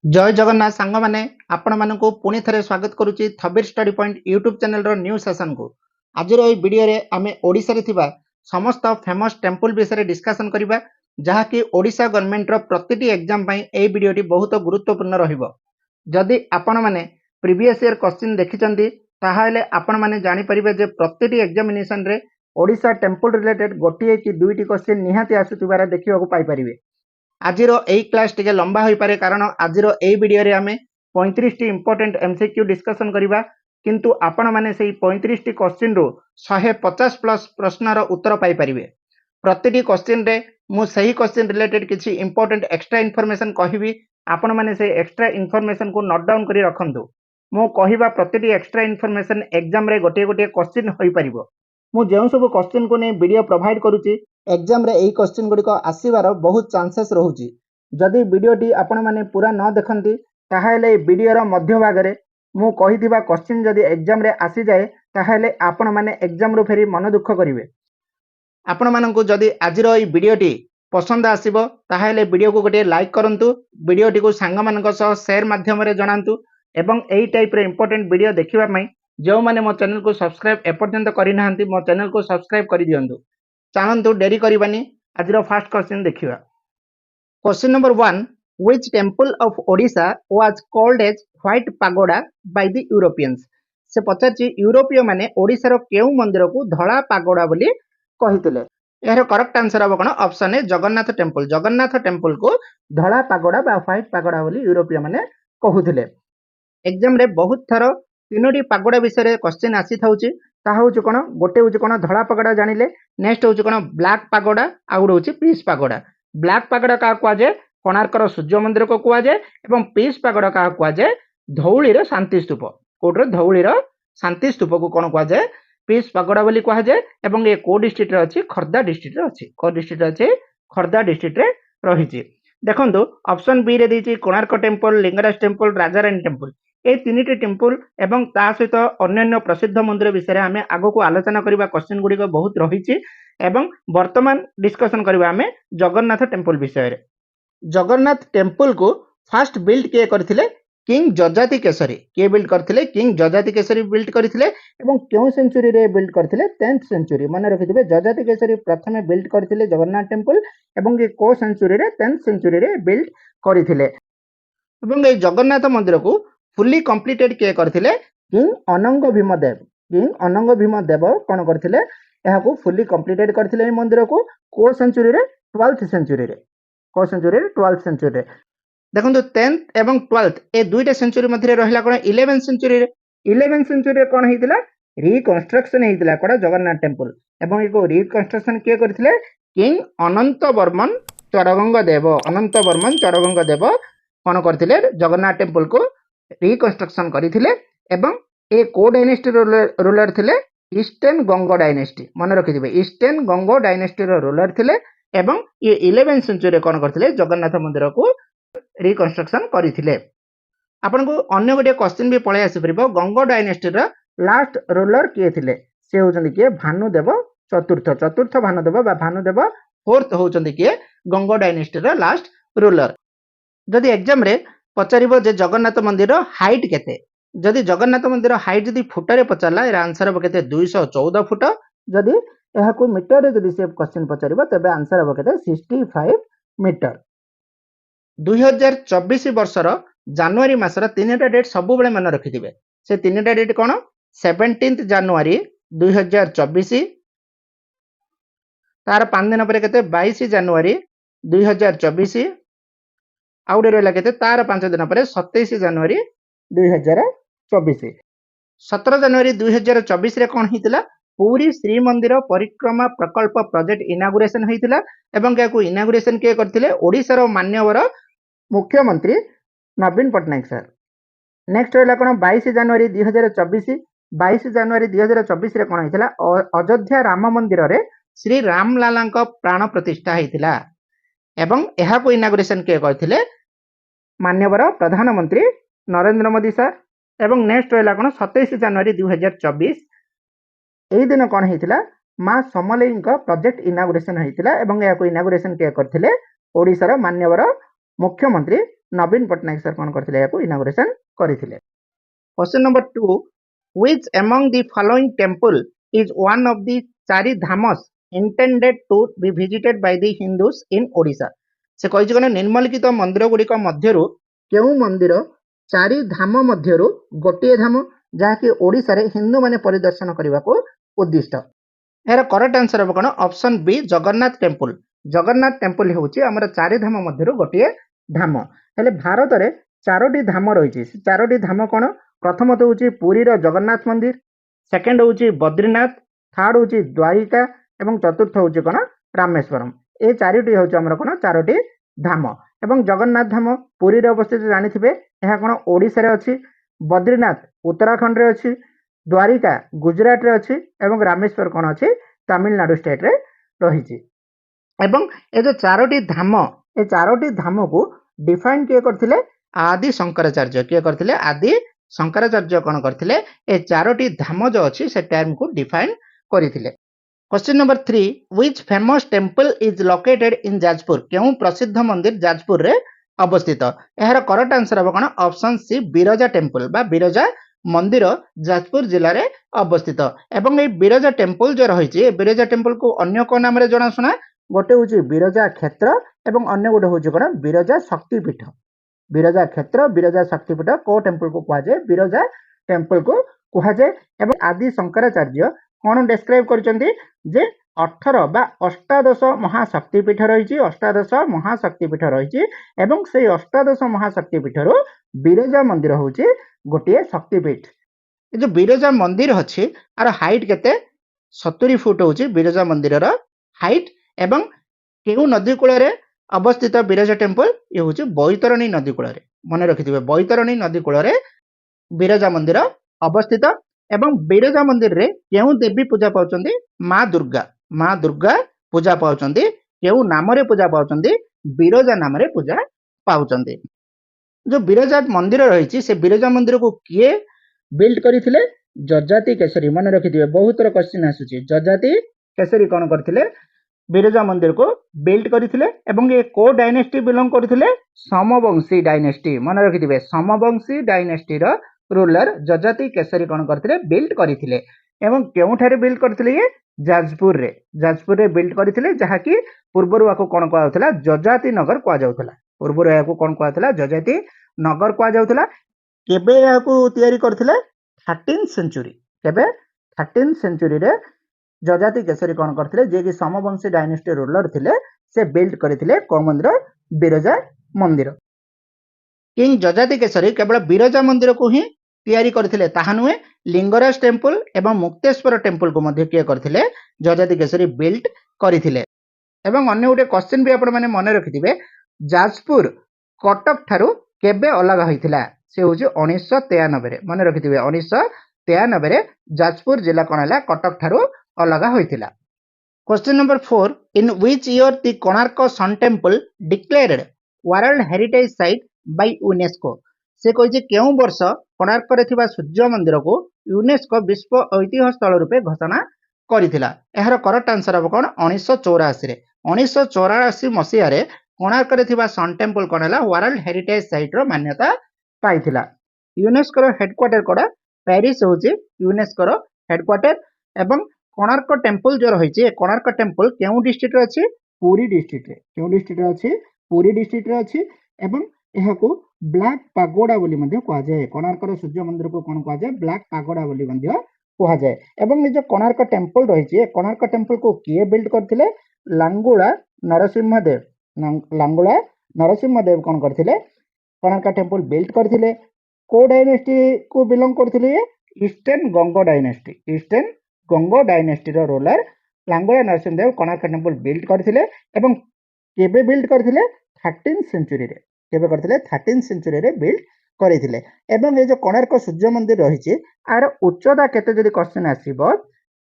जय जगन्नाथ सांग माने आपण मानकु पुणी थरे स्वागत करुची थबिर स्टडी पॉइंट यूट्यूब चैनल रो न्यू सेशन को। आज रो ए वीडियो रे आमे ओडिसा रे थिबा समस्त फेमस टेम्पल विषय रे डिस्कशन करिबा जहा कि ओडिसा गवर्नमेंट रो प्रतिटी एग्जाम पई ए वीडियो टी बहुत गुरुत्वपूर्ण रहिबो। जदि आपण माने प्रीवियस ईयर क्वेश्चन देखिचंती ताहाले आपण माने जानि परिबे जे प्रतिटी एग्जामिनेशन रे ओडिसा टेम्पल रिलेटेड गोटिए कि दुईटी क्वेश्चन निहाती आसुतिबार देखिबाकू पाई परिबे। आजिर यही क्लास टिके लंबा हो पारे कारण आजिर यही वीडियो रे आमे 35 टी इंपोर्टेंट एमसीक्यू डिस्कशन करिबा किंतु आपण माने सेही 35 टी क्वेश्चन रो 150 प्लस प्रश्नर उत्तर पाई परिबे। प्रतिटी क्वेश्चन रे मु सही क्वेश्चन रिलेटेड किछि इंपोर्टेंट एक्स्ट्रा इन्फॉर्मेशन कहिबी आपण माने से एक्स्ट्रा इन्फॉर्मेशन को नोट डाउन करी रखंतु। मु कहिबा प्रतिटी एक्स्ट्रा इन्फॉर्मेशन एग्जाम रे गोटे गोटे क्वेश्चन होई परिबो। मु जेउ सब क्वेश्चन को नै वीडियो प्रोवाइड करूची एग्जाम रे एही क्वेश्चन गुडी को आसीबार बहुत चांसेस रहउची। जदि वीडियो टी आपण माने पूरा न देखंती ताहाले वीडियो रो मध्य भाग रे मु कहिदिबा क्वेश्चन जदि एग्जाम रे आसी जाए ताहाले आपण माने एग्जाम रो फेरी मन दुख करिवे। आपण मानकु जदि आजिर एही वीडियो टी पसंद आसीबो ताहाले वीडियो को गोटे लाइक करंतु, वीडियो टी को सांग मानक सह शेयर माध्यम रे जणांतु एवं एही टाइप रे इंपोर्टेंट वीडियो देखिबा पई जो माने मो चैनल को सब्सक्राइब एपर्यंत करि नाहंती मो चैनल को सब्सक्राइब करि दियंतु। चाहंतु डेरी करिबानी आजिर फर्स्ट क्वेश्चन देखिबा। Question number 1, which temple of Odisha was called as white pagoda by the Europeans? से पचारची यूरोपीय माने ओडिसा रो केउ मंदिर को धला पागोडा बोली कहितले। एहर करेक्ट आंसर अब कोन option A Jagannath temple. Jagannath temple को धला पागोडा बा व्हाइट पागोडा बोली यूरोपीय माने कहुथिले। एग्जाम रे बहुत थरो तीनोटी पागोडा विषय क्वेश्चन आसी थाउची। ताहा होची कोन गोटे होची कोन धला पागोडा जानिले, नेक्स्ट होची कोन ब्लैक पागोडा आ गुड होची पीस पागोडा। ब्लैक पागोडा का कुआ जाय कोणार्कर सूर्य मंदिर को कुआ जाय एवं पीस पागोडा का कुआ जाय धौली रे शांति स्तूप। कोडर धौली रे शांति स्तूप को कोन कुआ जाय पीस पागोडा बोली कुआ जाय एवं ए को डिस्ट्रिक्ट रे अछि खर्दा डिस्ट्रिक्ट रे अछि। को डिस्ट्रिक्ट रे अछि खर्दा डिस्ट्रिक्ट रे रहिछि। देखंतु ऑप्शन बी रे देछि Konark temple, Lingaraj temple, Rajarani temple. ए तीनिटी टेम्पल एवं ता सहित अन्य प्रसिद्ध मंदिर विषय आमे आगो को आलोचना करिबा क्वेश्चन गुडी को बहुत रहिछि एवं वर्तमान डिस्कशन करिबा आमे जगन्नाथ टेम्पल विषय रे। जगन्नाथ टेम्पल को फर्स्ट बिल्ड किए करथिले किंग जजाति केसरी। के बिल्ड करथिले किंग जजाति केसरी बिल्ड करथिले एवं क्यों सेंचुरी रे बिल्ड करथिले 10th सेंचुरी। मन रखिथिबे जजाति केसरी प्रथमे बिल्ड करथिले जगन्नाथ टेम्पल एवं ए को सेंचुरी रे 10th सेंचुरी रे बिल्ड करथिले। एवं ए जगन्नाथ मंदिर को फुली कंप्लीटेड किए करथिले किंग अनंग भीमदेव। किंग अनंग भीमदेव कोन करथिले एहा को फुली कंप्लीटेड करथिले ए मंदिर को सेंचुरी रे 12th सेंचुरी रे। को सेंचुरी रे 12th सेंचुरी रे। देखंतु 10th एवं 12th ए दुईटा सेंचुरी मध्ये रहिला कोन 11th सेंचुरी रे। 11th सेंचुरी रे कोन हेतिला रिकंस्ट्रक्शन हेतिला कोन जगन्नाथ टेम्पल एवं एको रिकंस्ट्रक्शन किए करथिले किंग अनंत वर्मन चरगंग देव। अनंत वर्मन चरगंग देव कोन करथिले जगन्नाथ टेम्पल को रिकंस्ट्रक्शन करिथिले एवं ए को डायनेस्टी रूलर थिले ईस्टर्न गंगो डायनेस्टी। मन रखिथिबे ईस्टर्न गंगो डायनेस्टी रो रूलर थिले एवं ये 11th सेंचुरी कोन करथिले जगन्नाथ मंदिर को रिकंस्ट्रक्शन करिथिले। आपन को अन्य गोटे क्वेश्चन भी पळे आसी परबो गंगो डायनेस्टी रो लास्ट रूलर किए थिले। से होचंदी के भानुदेव चतुर्थ। चतुर्थ भानुदेव बा भानुदेव फोर्थ होचंदी के गंगो डायनेस्टी रो लास्ट रूलर। जदि एग्जाम रे पचारिबो जे जगन्नाथ मंदिर हाइट केते, जदि जगन्नाथ मंदिर हाइट जदि फुट रे पचारला एरा आंसर हो केते 214 फुट। जदि एहा को मीटर रे जदि से क्वेश्चन पचारिबो तबे आंसर हो केते 65 मीटर। 2024 वर्षर जनवरी मासर तीनटा डेट सब बेले मन रखिथिबे। से तीनटा डेट कोन 17th जनवरी 2024, तार 5 दिन पर केते 22 जनवरी 2024 आउडे रहला केते तार 5 दिन पर 27 जनवरी 2024। 17 जनवरी 2024 रे कोन हितिला पूरी श्री मंदिर परिक्रमा प्रकल्प प्रोजेक्ट इनागुरेशन हेतिला एवं याकू इनागुरेशन के करथिले ओडिसा रो मान्यवर मुख्यमंत्री नवीन पटनायक सर। नेक्स्ट रहला कोन 22 जनवरी 2024। 22 जनवरी 2024 रे कोन हितिला अयोध्या राम मंदिर रे श्री राम लालांक प्राण प्रतिष्ठा हेतिला एवं एहा को इनागुरेशन के करथिले मान्यवर प्रधानमंत्री नरेंद्र मोदी सर। एवं नेक्स्ट रहला कोन 27 जनवरी 2024 एही दिन कोन हेतिला मां समलेईंक प्रोजेक्ट इनागुरेशन हेतिला एवं या को इनागुरेशन के करथिले ओडिसा रो मान्यवर मुख्यमंत्री नवीन पट्टनायक सर कौन करथिले याकू इनागुरेशन करिथिले। Question number 2, which among the following temple is one of the चारि धामस intended to be visited by the Hindus in Odisha? से कहिछि कोन निम्नलिखित मंदिर गुड़िक मध्यरु केउ मंदिर चारि धाम मध्यरु गोटिए धाम जाकि ओडिसा रे हिंदू माने परिदर्शन करबा को उद्दिष्ट। यार करेक्ट आंसर हम कोन option B Jagannath temple. Jagannath temple होउछि हमर चारि धाम मध्यरु गोटिए धाम। हेले भारत रे चारोटी धाम रहिछि। से चारोटी धाम कोन? प्रथम तो होउछि पुरी रो जगन्नाथ मंदिर, सेकंड होउछि बद्रीनाथ, थर्ड होउछि द्वारिका एवं चतुर्थ होउछि कोन रामेश्वरम। ए चारोटी होउछि हमर कोन चारोटी धाम। एवं जगन्नाथ धाम पुरी रे अवस्थित जानिथिबे एहा कोन ओडिसा रे अछि, बद्रीनाथ उत्तराखंड रे अछि, द्वारिका गुजरात रे अछि एवं रामेश्वर कोन अछि तमिलनाडु स्टेट रे रहिछि। एवं ए जो चारोटी धाम को डिफाइन किए करथिले? आदि शंकराचार्य। किए करथिले? आदि शंकराचार्य कोन करथिले ए चारोटी धाम जो अछि से टर्म को डिफाइन करिथिले। Question number 3, which famous temple is located in Jajpur? केउ प्रसिद्ध मंदिर जाजपुर रे अवस्थित? एहार करेक्ट आंसर हम कोन? ऑप्शन सी बिरजा टेम्पल बा बिरजा मंदिर जाजपुर जिल्ला रे अवस्थित। एवं ए बिरजा टेम्पल जो रहिछि, बिरजा टेम्पल को अन्य को नाम रे जणा सुना? गोटे होछि बिरजा क्षेत्र एवं अन्य गोटे होछि कोन बिरजा शक्तिपीठ। बिरजा क्षेत्र बिरजा शक्तिपीठ को टेम्पल को कहा जाय? बिरजा टेम्पल को कहा जाय। एवं आदि शंकराचार्य कोन डिस्क्राइब करचंती जे 18 बा अष्टादश महाशक्तिपीठ रहिछि। अष्टादश महाशक्तिपीठ रहिछि एवं से अष्टादश महाशक्तिपीठ रो बिरजा मंदिर होछि गोटे शक्तिपीठ। ए जो बिरजा मंदिर अछि आर हाइट केते? 70 फुट होछि बिरजा मंदिर रो हाइट। एवं केउ नदी कूल रे अवस्थित बिरजा टेम्पल? ये होछि बैतरणी नदी कूल रे। मन रखिथिबे बैतरणी नदी कूल रे बिरजा मंदिर अवस्थित। एवं बिरजा मंदिर रे केउ देवी पूजा पाउचंदी? मां दुर्गा। मां दुर्गा पूजा पाउचंदी। केउ नाम रे पूजा पाउचंदी? बिरजा नाम रे पूजा पाउचंदी। जो बिरजा मंदिर रहिछि से बिरजा मंदिर को किए बिल्ड करिथिले? जजाति केसरी। मन रखिथिबे बहुत रो क्वेश्चन आसुछि। जजाति केसरी कोन करथिले? बिरजा मंदिर को बिल्ड करथिले। एवं ये को डायनेस्टी बिलोंग करथिले? समवंशी डायनेस्टी। मन रखिथिबे समवंशी डायनेस्टी रो रूलर जजाति केसरी कोन करथिले? बिल्ड करथिले। एवं केउठारे बिल्ड करथिले? ये जाजपुर रे बिल्ड करथिले, जहा कि पूर्वरु आको कोन कहै होतला? जजाति नगर कहै जाउतला। पूर्वरु आको कोन कहै होतला? जजाति नगर कहै जाउतला। केबे याको तयारी करथिले? 13th century. केबे? 13th सेंचुरी रे जजाति केसरी कोन करथिले? जे कि समवंशी डायनेस्टी रूलर थिले से बिल्ड करथिले को मंदिर? बिरजा मंदिर। किंग जजाति केसरी केवल बिरजा मंदिर को ही तैयारी करथिले ताहा नुहे, लिंगराज टेम्पल एवं मुक्तेश्वर टेम्पल को मध्ये किए करथिले? जजाति केसरी बिल्ड करथिले। एवं अन्य गोटे क्वेश्चन भी आपण माने मन रखिथिबे, जाजपुर कटक ठारू केबे अलग होइथिला? से होछि 1993 रे। मन रखिथिबे 1993 रे जाजपुर जिला कोन हला? कटक ठारू अलग होइथिला। Question number 4, in which year the Konark sun temple declared world heritage site by UNESCO? से कहिजे केउ वर्ष कोणार्क रे थिबा सूर्य मंदिर को यूनेस्को विश्व ऐतिह्य स्थल रूपे घोषणा करिथिला? एहार करेक्ट आंसर हम कोन? 1984 रे। 1984 मसिया रे कोणार्क रे थिबा सन टेम्पल कोन हला? वर्ल्ड हेरिटेज साइट रो मान्यता पाइथिला। यूनेस्को रो हेडक्वार्टर कोडा? पेरिस होछि यूनेस्को रो हेडक्वार्टर। एवं कोणार्क टेम्पल जो रहिछि, कोणार्क टेम्पल केउ डिस्ट्रिक्ट रे अछि? पुरी डिस्ट्रिक्ट रे। केउ डिस्ट्रिक्ट रे अछि? पुरी डिस्ट्रिक्ट रे अछि। एवं एहाको ब्लैक पैगोडा बोली मध्ये कहा जाय। कोणार्क रो सूर्य मंदिर को कोन कहा जाय? ब्लैक पैगोडा बोली मध्ये कहा जाय। एवं ए जो कोणार्क टेम्पल रहिछि, कोणार्क टेम्पल को किए बिल्ड करथिले? लांगुला नरसिंहदेव। लांगुला नरसिंहदेव कोन करथिले? कोणार्क टेम्पल बिल्ड करथिले। को डायनेस्टी को बिलोंग करथिले? Eastern Ganga dynasty. Eastern Ganga dynasty रो ruler Langula Narasimhadeva Konark temple build करथिले। एवं केबे बिल्ड करथिले? 13th सेंचुरी रे। केबे करथिले? 13th सेंचुरी रे बिल्ड करिथिले। एवं ए जो कोणार्क सूर्य मंदिर रहिछि आर उच्चता केते जदि क्वेश्चन आसीबो,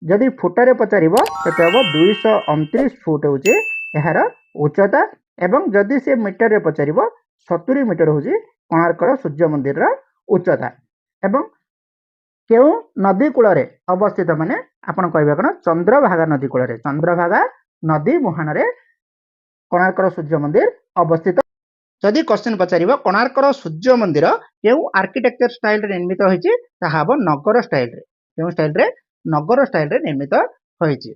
जदि फुट रे पचारिबो केते हबो? 229 फुट होछि एहार उच्चता। एवं जदि से मीटर रे पचारिबो 70 मीटर होछि कोणार्क सूर्य मंदिर रो उच्चता। एवं केउ नदी कूल रे अवस्थित? माने आपण कहबे कोन? चंद्रभागा नदी कूल रे। चंद्रभागा नदी मुहान रे कोणार्क सूर्य मंदिर अवस्थित। जदि क्वेश्चन पचारिबो कोणार्कर सूर्य मंदिर केउ आर्किटेक्चर स्टाइल रे निर्मित होईची ताहा हबो नगर स्टाइल रे केउ स्टाइल रे नगर स्टाइल रे निर्मित होईची।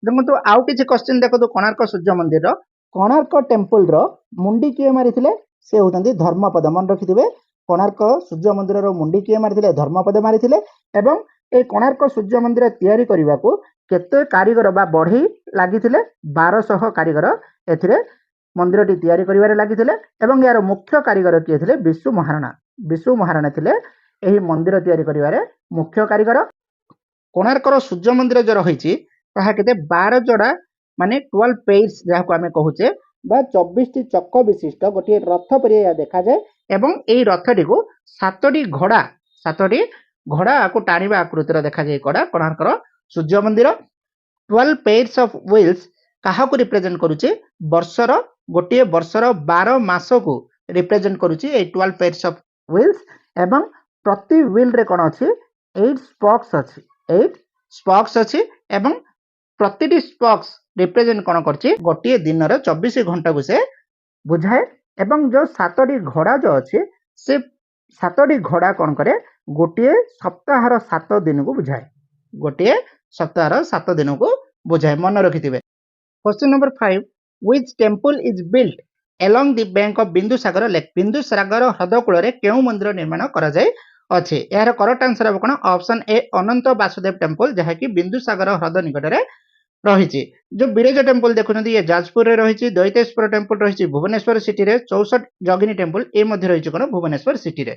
देखंतु आउ किछि क्वेश्चन देखंतु कोणार्क सूर्य मंदिर रो कोणार्क टेम्पल रो मुंडी किए मारिथिले से होतंती धर्मपद मन रखिथिबे कोणार्क सूर्य मंदिर रो मुंडी किए मारिथिले धर्मपद मारिथिले एवं ए कोणार्क सूर्य मंदिर तयारी करबाकू केते कारीगर बा बढ़ई लागिथिले 1200 कारीगर एथिरे मंदिरटी तयारी करिवारे लागिथिले एवं यार मुख्य कारीगर किए थिले विशु महाराणा थिले एही मंदिर तयारी करिवारे मुख्य कारीगर। कोणार्कर सूर्य मंदिर जो रही ताहा केते 12 जोड़ा माने 12 पेयर्स जाहाको आमे कहूचे बा 24 टी चक्क विशिष्ट गोटे रथ परिया देखा जाए एवं एई रथटी को 7टी घोड़ा को टाणीबा आकृतिर देखा जाए कोणार्कर सूर्य मंदिर। 12 पेयर्स ऑफ व्हील्स काहाको रिप्रेजेंट करूचे वर्षर गोटे वर्षर 12 मास को रिप्रेजेंट करूची ए 12 पेयर्स ऑफ व्हील्स एवं प्रति व्हील रे कोन अछि 8 स्पॉक्स अछि एवं प्रतिटी स्पॉक्स रिप्रेजेंट कोन करछि गोटे दिन रे 24 घंटा को से बुझाए एवं जो 7टी घोड़ा जो अछि से 7टी घोड़ा कोन करे गोटे सप्ताहर 7 दिन को बुझाए गोटे सप्ताहर 7 दिन को बुझाए मन रखिथिबे। Question number 5 which temple is built along the bank of Bindusagar lake Bindusagar ह्रद कूल रे केउ मंदिर निर्माण करा जाय अछि यार करेक्ट आंसर अब कोन option A Ananta Vasudeva temple जहा कि बिंदुसागर ह्रद निकट रे रही। जो बिरजा टेंपल देखुन ये जाजपुर रे रही दैतेश्वर टेंपल रही भुवनेश्वर सिटी रे 64 जगिनी टेंपल ए मध्य रही कोन भुवनेश्वर सिटी रे।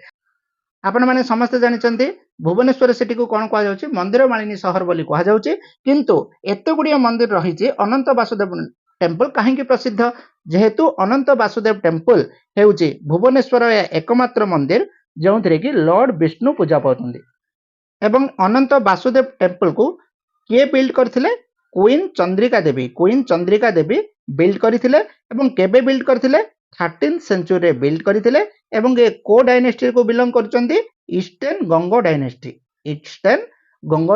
आपण माने समस्त जानिचंती भुवनेश्वर सिटी को कोन कहा जाउची मंदिर मालिनी शहर बोली कहा जाउची किंतु एते गुडिया मंदिर रही अनंत वासुदेव टेंपल कहीं प्रसिद्ध जेहेतु अनंत वासुदेव टेंपल हेउची भुवनेश्वर एकमात्र मंदिर जो कि लॉर्ड विष्णु पूजा पाउछंती एवं अनंत वासुदेव टेंपल को किए बिल्ड करथिले क्वीन चंद्रिका देवी बिल्ड करथिले एवं केबे बिल्ड करथिले 13th सेंचुरी रे बिल्ड करथिले एवं ए को डायनेस्टी को बिलोंग करचंती ईस्टर्न गंगो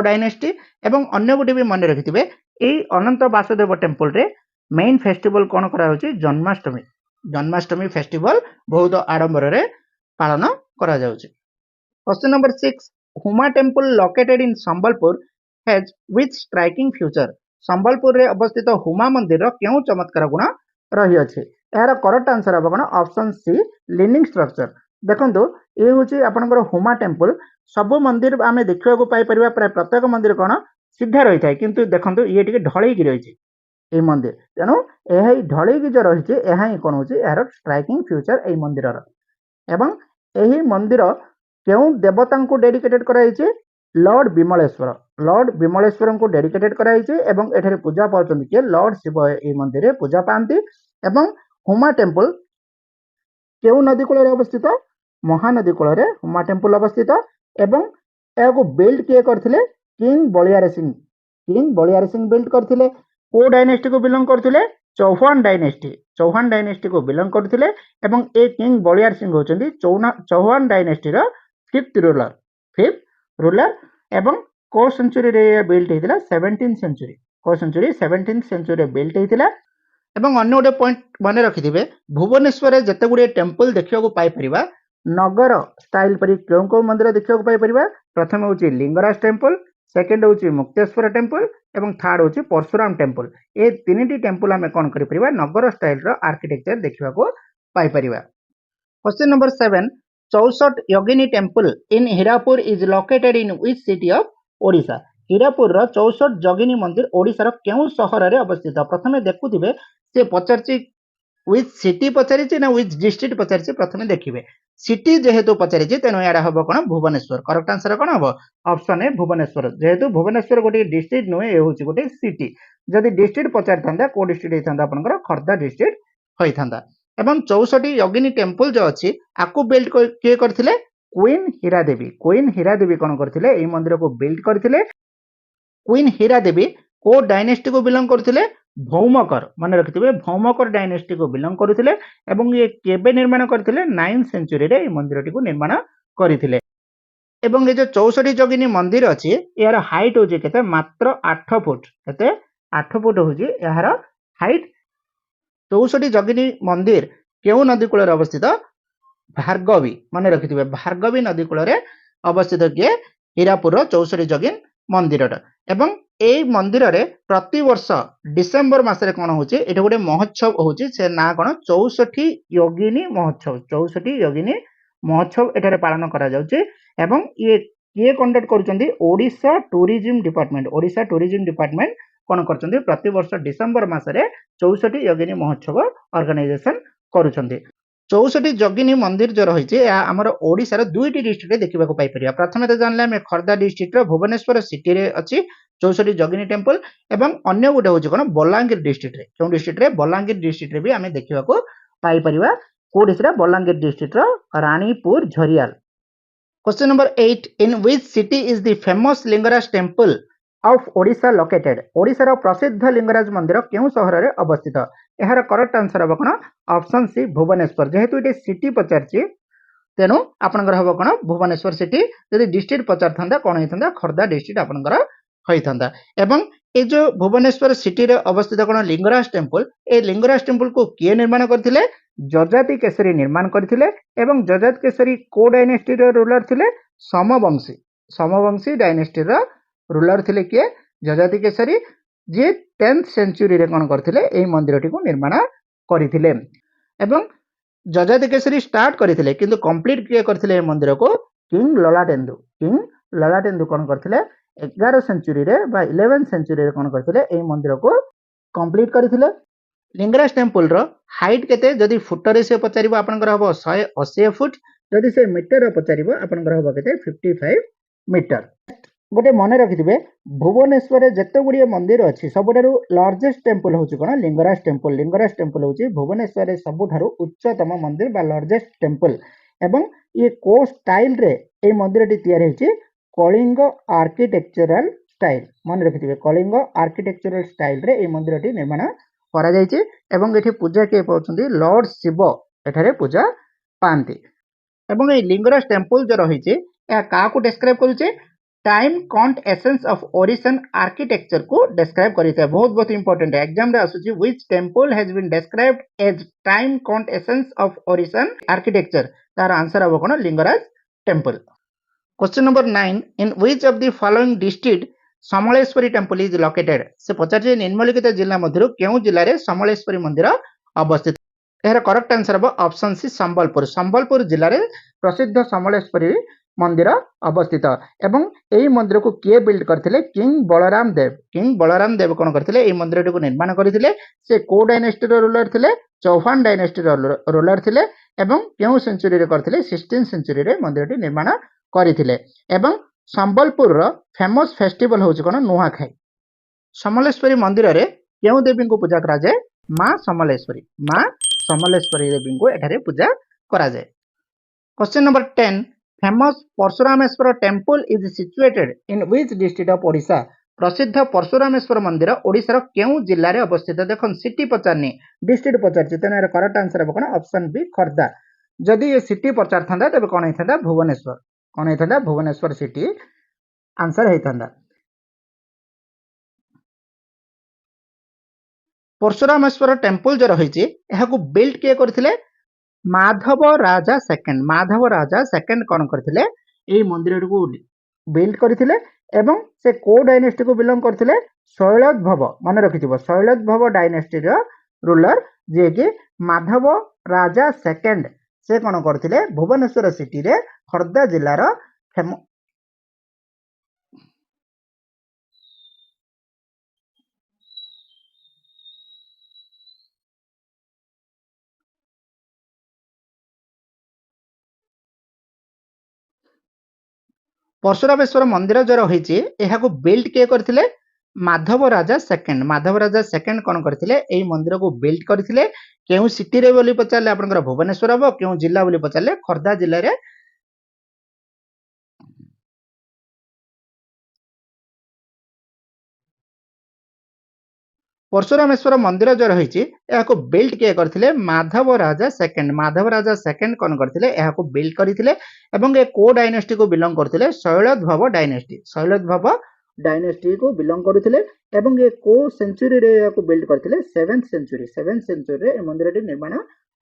डायनेस्टी एवं अन्य गुटे भी मन रखिथिबे ए अनंत वासुदेव टेंपल रे मेन फेस्टिवल कोन करा होची जन्माष्टमी फेस्टिवल बहुत आडंबर रे पालन करा जाउची। Question number 6 Huma temple located in Sambalpur has which striking feature Sambalpur रे अवस्थित हुमा मंदिर रो केउ चमत्कार गुण रही अछि यार करेक्ट आंसर अब कोन ऑप्शन सी लीनिंग स्ट्रक्चर। देखंतु ए होची आपनकर हुमा टेंपल सब मंदिर आमे देखिबा को पाई परिबा प्राय प्रत्येक मंदिर कोन सीधा रही थाए किंतु देखंतु ये टिके ढळई की रही ए मंदिर तेणु यह ढळई की जो रही है कौन होची यार स्ट्राइकिंग फीचर ए मंदिर एवं यही मंदिर केउ देवता को डेडिकेटेड कराई लॉर्ड विमलेश्वर को डेडिकेटेड कराई एवं एठारे पूजा पाउछन कि लॉर्ड शिव ए मंदिर रे पूजा पाती एवं हुमा टेंपल केउ नदी कूल रे अवस्थित महानदी कूल रे हुमा टेंपल अवस्थित एवं एको बिल्ड किए करथिले किंग बलियार सिंह बिल्ड करथिले को डायनेस्टी को बिलोंग करथिले चौहान डायनेस्टी को बिलोंग करथिले एवं ए किंग बलियार सिंह होचंदी चौहान डायनेस्टी रो फिफ्थ रूलर एवं को सेंचुरी रे बिल्ड हेतिला 17th सेंचुरी रे बिल्ड हेतिला एवं अन्य गोटे पॉइंट माने रखिथिबे भुवनेश्वर रे जते गुडे टेंपल देखिया को पाई परिबा नगर स्टाइल परि केउ मंदिर देखिया को पाई परिबा प्रथम होची लिंगराज टेंपल सेकंड होची मुक्तेश्वर टेंपल एवं थर्ड होची परशुराम टेंपल ए तीनटी टेंपल हमें कौन करि परिबा नगर स्टाइल रो आर्किटेक्चर देखिबा को पाई परिबा। Question number 7 64 Yogini temple in Hirapur is located in which city of Odisha Hirapur रो 64 योगिनी मंदिर ओडिशा रो केउ शहर रे अवस्थित प्रथमे देखुथिबे से पचारची व्हिच सिटी पचारिची ना व्हिच डिस्ट्रिक्ट पचारिची प्रथमे देखिबे सिटी जेहेतु पचारिची तेनो याडा हबो कोन भुवनेश्वर करेक्ट आंसर कोन हबो ऑप्शन ए भुवनेश्वर जेहेतु भुवनेश्वर गोटे डिस्ट्रिक्ट नुहे ए होची गोटे सिटी जदि डिस्ट्रिक्ट पचार थांदा को डिस्ट्रिक्ट हेथांदा आपनकर खर्दा डिस्ट्रिक्ट होई थांदा एवं 64 योगिनी टेंपल जो अछि आकु बिल्ड के करथिले क्वीन हीरा देवी कोन करथिले ए मंदिर को बिल्ड करथिले क्वीन हीरा देवी को डायनेस्टी को बिलोंग करथिले भौमकर मन रखिथिबे भौमकर डायनेस्टी को बिलोंग करथिले एवं ये केबे निर्माण करथिले 9th सेंचुरी रे ए मंदिरटी को निर्माण करथिले एवं ये जो 64 योगिनी मंदिर अछि यार हाइट होजे केते मात्र 8 फुट केते 8 फुट होजी यार हाइट 64 योगिनी मंदिर केउ नदी कूल अवस्थित भार्गवी मन रखिथे भार्गवी नदी कूल अवस्थित किए हीरापुर 64 जगिन मंदिर एवं ए मंदिर रे प्रति वर्ष डिसेंबर मासरे कौन होची एटा गोटे महोत्सव होची से ना कौन 64 योगिनी महोत्सव 64 योगिनी महोत्सव एटारे पालन करा जाउची एवं ये किए कंडक्ट करूचंदी ओडिशा टूरिज्म डिपार्टमेंट कौन करचंदी प्रति वर्ष डिसेंबर मासरे 64 योगिनी महोत्सव ऑर्गेनाइजेशन करूचंदी 64 जगिनी मंदिर जो रही आमर ओडिशार दुईटी डिस्ट्रिक्ट देखा पाइपर प्रथम तो जानले आम खर्दा डिस्ट्रिक्ट भुवनेश्वर सिटी रे अच्छी 64 जगिनी टेम्पल एवं अन्य गोटे हूँ कौन बलांगीर डिस्ट्रिक्ट क्यों डिस्ट्रिक्ट रे बलांगीर डिस्ट्रिक्ट भी आम देखा पाइपर कौटी Balangir district Ranipur Jharial. Question number 8 in which city is the famous Lingaraj temple of Odisha located ओडिशार प्रसिद्ध लिंगराज मंदिर क्यों सहर में अवस्थित यार करेक्ट आंसर हम कौन ऑप्शन सी भुवनेश्वर जेहेतु ये सिटी पचारची तेणु आपंकर हम कौन भुवनेश्वर सिटी जदि डिस्ट्रिक्ट पचार था कौन होता खर्दा डिस्ट्रिक्ट आपंकर होता एवं ये जो भुवनेश्वर सिटी रे अवस्थित कौन लिंगराज टेम्पल ए लिंगराज टेम्पल को किए निर्माण करथिले जजाति केसरी निर्माण करथिले एवं जजाति केसरी को डायनेस्टी रो रूलर थिले समवंशी डायनेस्टी रो रूलर थिले किए जजाति केसरी जी 10th सेंचुरी रे कौन करथिले एई मंदिरटी को निर्माण करथिले एवं जजाति केसरी स्टार्ट करथिले किंतु कंप्लीट किए करथिले मंदिर को किंग ललाटेन्दु कौन करथिले 11 सेंचुरी रे बा 11 सेंचुरी रे कौन करथिले एई मंदिर को कंप्लीट करथिले। लिंगराज टेम्पल रो हाइट केते जदि फुट रे से पचारिबो आपनकर हबो 180 फुट जदि से मीटर रे पचारिबो आपनकर हबो केते 55 मीटर। गोटे मन रखिथे भुवनेश्वर जिते गुड़िए मंदिर अच्छी सबुठारु लार्जेस्ट टेम्पल हूँ कौन लिंगराज टेम्पल हूँ भुवनेश्वर सबुठारु उच्चतम मंदिर बा लार्जेस्ट टेम्पल एवं ये को स्टाइल रे ए मंदिर टी कलिंग आर्किटेक्चरल स्टाइल मन रखिथे कलिंग आर्किटेक्चरल स्टाइल रे ए मंदिर टी निर्माण करा जायछि एवं एठी पूजा किए पाउछन्ती लॉर्ड शिव एठारे पूजा पांती एवं ए लिंगराज टेम्पल जो रही या का को डिस्क्राइब करूचे time count essence of origin architecture को डिस्क्राइब करता है बहुत इंपोर्टेंट है एग्जाम रे आसुची which temple has been described as time count essence of origin architecture तार आंसर हम कोन Lingaraj temple. Question number 9 in which of the following district Samaleswari temple is located से पचार निम्नलिखित जिला मध्य क्यों जिले में समलेश्वरी मंदिर अवस्थित यार करेक्ट आंसर हम ऑप्शन सी संबलपुर जिले में प्रसिद्ध समलेश्वरी मंदिर अवस्थित एवं यही मंदिर को किए बिल्ड करथिले किंग बलराम देव कौन करथिले एई मंदिर को निर्माण करथिले से को डायनेस्टी रो रूलर थिले चौहान डायनेस्टी रो रूलर थिले एवं केउ सेंचुरी रे करथिले 16th सेंचुरी रे मंदिर निर्माण करथिले एवं संबलपुर रो फेमस फेस्टिवल होउछ कोन नुआखाई। समलेश्वरी मंदिर रे केउ देवी को पूजा करा जाय मां समलेश्वरी देवी को एठारे पूजा करा जाय। Question number 10 famous Parasurameswar temple is situated in which district of Odisha प्रसिद्ध परशुरामेश्वर मंदिर ओडिशार केउ जिल्ला रे अवस्थित देखन सिटी पचारनी डिस्ट्रिक्ट पचारछि तेन यार करेक्ट आंसर हम कोन ऑप्शन बी खर्दा जदि ये सिटी पचार थांदा तबे कोन हेथांदा भुवनेश्वर सिटी आंसर हेथांदा। परशुरामेश्वर टेम्पल जो रही एहाकू बिल्ड किए करथिले माधव राजा सेकंड कौन करथिले एई मंदिर को बिल्ड करथिले एवं से को डायनेस्टी को बिलोंग करथिले शैलद्भव मन रखिथिबो शैलद्भव डायनेस्टी रो रूलर जे कि माधव राजा सेकंड से कौन करथिले भुवनेश्वर सिटी रे खर्दा जिल्लार परशुरामेश्वर मंदिर जो रही बिल्ड किए करथिले माधव राजा सेकंड कौन करथिले एई मंदिर को बिल्ड करथिले केउ सिटी रे बोली पचारले आपनकर भुवनेश्वर हबो केउ जिल्ला बोली पचारले खर्दा जिल्ला रे परशुरामेश्वर मंदिर जो रही बिल्ड किए करथिले माधव राजा सेकंड कौन करथिले एहाको बिल्ड करथिले एवं ए को डायनेस्टी को बिलोंग करथिले शैलद्भव डायनेस्टी को बिलोंग करथिले एवं ए को सेंचुरी रे एहाको बिल्ड करथिले 7th सेंचुरी रे ए मंदिरटी निर्माण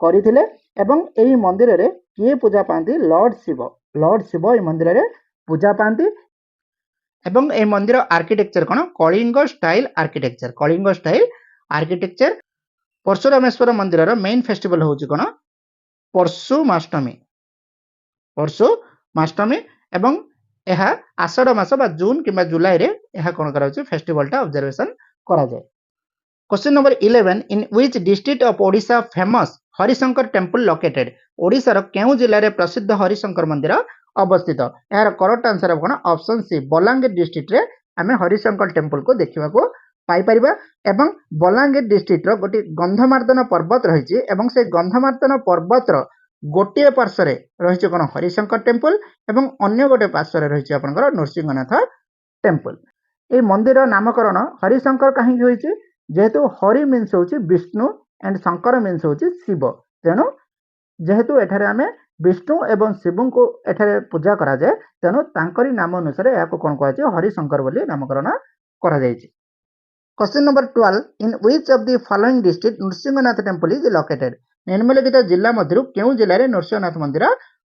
କରିଥିଲେ ଏବଂ ଏହି ମନ୍ଦିରରେ କିଏ ପୂଜା ପାଆନ୍ତି? ଲର୍ଡ ଶିବ। ଲର୍ଡ ଶିବ ଏହି ମନ୍ଦିରରେ ପୂଜା ପାଆନ୍ତି ଏବଂ ଏହି ମନ୍ଦିର ଆର୍କିଟେକ୍ଚର କ'ଣ? Kalinga style architecture. Kalinga style architecture. Parasurameswar ମନ୍ଦିରର ମେନ୍ ଫେଷ୍ଟିଭାଲ ହେଉଛି କ'ଣ? ପରଶୁମାଷ୍ଟମୀ। ପରଶୁମାଷ୍ଟମୀ ଏବଂ ଏହା ଆଷାଢ଼ ମାସ ବା ଜୁନ କିମ୍ବା ଜୁଲାଇରେ ଏହା କ'ଣ କରାଯାଉଛି? ଫେଷ୍ଟିଭାଲଟା ଅବଜର୍ଭେସନ କରାଯାଏ। Question number 11 in which district of Odisha famous Harishankar temple located? ओडिशार केउं जिल्ला रे प्रसिद्ध हरिशंकर मंदिर अवस्थित? यार करेक्ट आंसर है कोन? ऑप्शन सी बलांगीर डिस्ट्रिक्ट रे आमे हरिशंकर टेम्पल को देखिबा को पाई परिबा एवं बलांगीर डिस्ट्रिक्ट रो गोटी गंधमार्दन पर्वत रहिछि एवं से गंधमार्दन पर्वत रो गोटे पार्श्व रे रहिछि कोन? हरिशंकर टेम्पल एवं अन्य गोटे पार्श्व रे रहिछि आपनकर नरसिंहनाथ टेम्पल। ए मंदिर नामकरण हरिशंकर काहे होइछि? जेहेतु हरि मीन्स होची विष्णु एंड शंकर मीन्स होची शिव, तेणु जेहेतु एठारे आमे विष्णु एवं शिव को एठारे पूजा करा जाए तेणु तांकरी नाम अनुसार याको कोन कहै छै? हरिशंकर बोली नामकरण करा जाय छै। Question number 12 in which of the following district Narsinghnath temple is located? निम्नलिखित जिला मध्यरु केउ जिल्ला रे नरसिंहनाथ मंदिर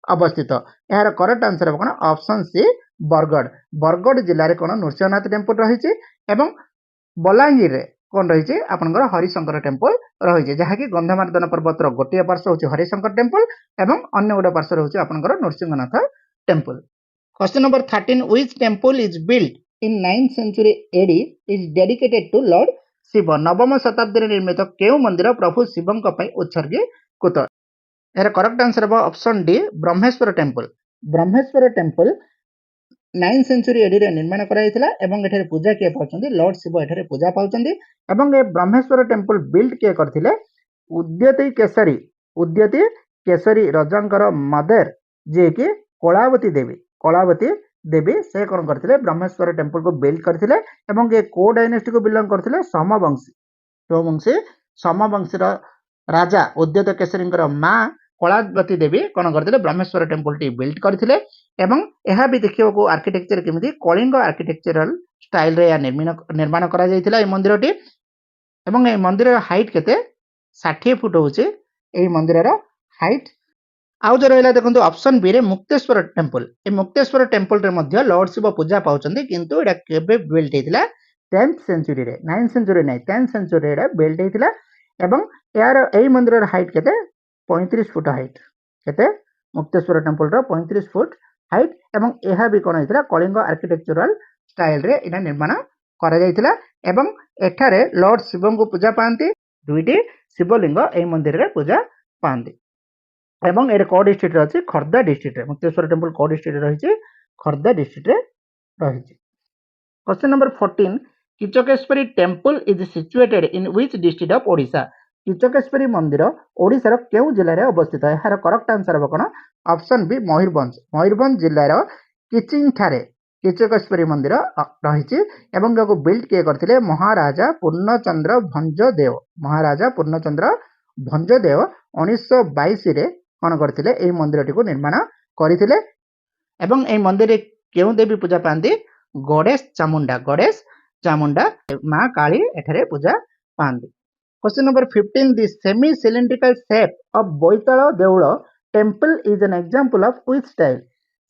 अवस्थित? यार करेक्ट आंसर है कोन? Option C Bargarh. बरगढ़ जिल्ला रे कोन? नरसिंहनाथ टेम्पल रहिछि एवं बलांगीर रे कौन रही आपंकर हरिशंकर टेम्पल रही जहाँकि गंधमार्दन पर्वत गोटे पार्श्व हूँ हरिशंकर टेम्पल एवं अन्य गोटे पार्श्व हूँ आपंकर Narasinghanath temple. Question number 13 which temple is built in 9th century AD is dedicated to lord Shiva? नवम शताब्दी निर्मित केउ मंदिर प्रभु शिवों उत्सर्गीकृत? यार करेक्ट आंसर है option D Brahmeshwar temple. Brahmeshwar temple 9th century AD रे निर्माण कराइथिला एवं एठारे पूजा किए पाउछन्ती? लॉर्ड शिव एठारे पूजा पाउछन्ती एवं ए ब्रह्मेश्वर टेम्पल बिल्ड किए करथिले? उद्यती केसरी रजंकर मदर जे कि कलावती देवी से कोन करथिले? ब्रह्मेश्वर टेम्पल को बिल्ड करथिले एवं ए को डायनेस्टी को बिलोंग करथिले? सोमवंशी राजा उद्यत केसरींकर मां कलावती देवी कौन करते? ब्रह्मेश्वर टेम्पल टी बिल्ड करते एवं यह भी देखा आर्किटेक्चर केमिति कलिंग आर्किटेक्चरल स्टाइल रे निर्माण करा जायतिला ए मंदिर टी एवं ए मंदिर हाइट केते 60 फुट होचे ए मंदिर रो हाइट। आउ जो रहिला देखंतु ऑप्शन बी रे मुक्तेश्वर टेम्पल। ए मुक्तेश्वर टेम्पल रे मध्य लॉर्ड शिव पूजा पाउचंदी किंतु एडा केबे बिल्ड हेतिला? 10th सेंचुरी रे। 9th सेंचुरी नै 10th सेंचुरी रे बिल्ड हेतिला एवं यार ए मंदिर रो हाइट केते 35 फुट हाइट केते? मुक्तेश्वर टेम्पल रो 35 फुट हाइट एवं यह भी कौन होता? कलिंग आर्किटेक्चरल स्टाइल रे इना निर्माण करा जायतिला एवं एठारे लॉर्ड शिव को पूजा पाती दुईटी शिवलिंग ए मंदिर रे पूजा पाती एवं ए को डिस्ट्रिक्ट अच्छी? खर्दा डिस्ट्रिक्ट रे। मुक्तेश्वर टेम्पल को डिस्ट्रिक्ट रही? खर्दा डिस्ट्रिक्ट रे रही। Question number 14 Kichakeswari temple is situated in which district of Odisha? Kichakeswari मंदिर ओडिशार केउ जिल्ला रे अवस्थित? यार करेक्ट आंसर है कोन? Option B Mayurbhanj. मयूरभंज जिल्लार किचिंग ठारे किचकेश्वरी मंदिर रही एवं याको बिल्ड किए करथिले? महाराजा पूर्णचंद्र भंजदेव। महाराजा पूर्णचंद्र भंजदेव 1922 रे कौन करथिले? एही मंदिर टी को निर्माण करथिले एवं एही मंदिर रे केउ देवी पूजा पाती? गणेश चामुंडा मां काली एठारे पूजा पाती। Question number 15 the semi cylindrical shape of Baitala Deula temple is an example of which style?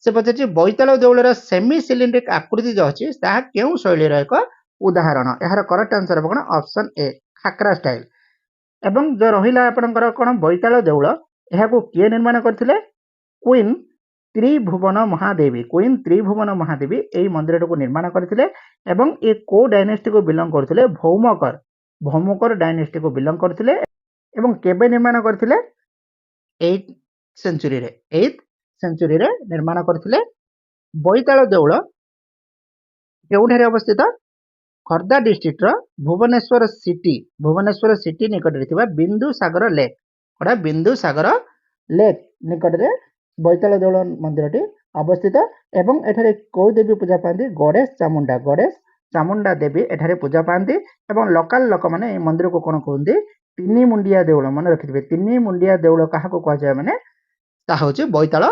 से पछे बोईताल देउलर सेमी सिलिंड्रिक आकृति जो अछि ताहा केउ शैली रो एक उदाहरण? यार करेक्ट आंसर है कोन? Option A Khakhara style. एवं जो रहिला आपनकर कोन बोईताल देउल एहा को किए निर्माण करथिले? क्वीन त्रिभुवन महादेवी। क्वीन त्रिभुवन महादेवी एही मंदिर को निर्माण करथिले एवं ए को डायनेस्टी को बिलोंग करथिले? भौमकर डायनेस्टी को बिलोंग करथिले एवं केबे निर्माण करथिले? 8th सेंचुरी रे निर्माण करथिले। बोईताल देउल केउठारे अवस्थित? खर्दा डिस्ट्रिक्ट रो भुवनेश्वर सिटी निकट रे थिबा बिंदुसागर लेक निकट रे बोईताल देउल मंदिर टी अवस्थित एवं एठारे को देवी पूजा पाती? गणेश चामुंडा देवी एठारे पूजा पाती एवं लोकल लोक माने ए मंदिर को कोन कहंती? तिनी मुंडिया देउल। मन रखिथिबे तिनी मुंडिया देउल काहा को कह जाय माने ता होची बोईताल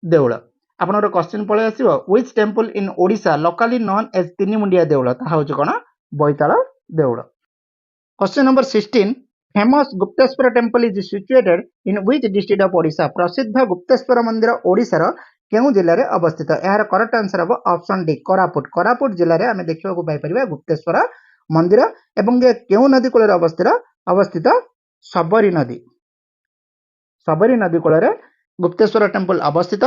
देउल। आपनर क्वेश्चन पळे आसीबो which temple in Odisha locally known as Tini Mundia Deula? ता होची कोन? Baitala Deula. Question number 16 famous Gupteswar temple is situated in which district of Odisha प्रसिद्ध गुप्तेश्वर मंदिर ओडिशार केउं जिल्ला रे अवस्थित यार करेक्ट आंसर हम ऑप्शन डी कोरापुट कोरापुट जिल्ला रे आमे देखिबाकू पाई परिबा गुप्तेश्वर मंदिर एवं ये केउं नदी कूल अवस्थित सबरी नदी कूल गुप्तेश्वर टेम्पल अवस्थित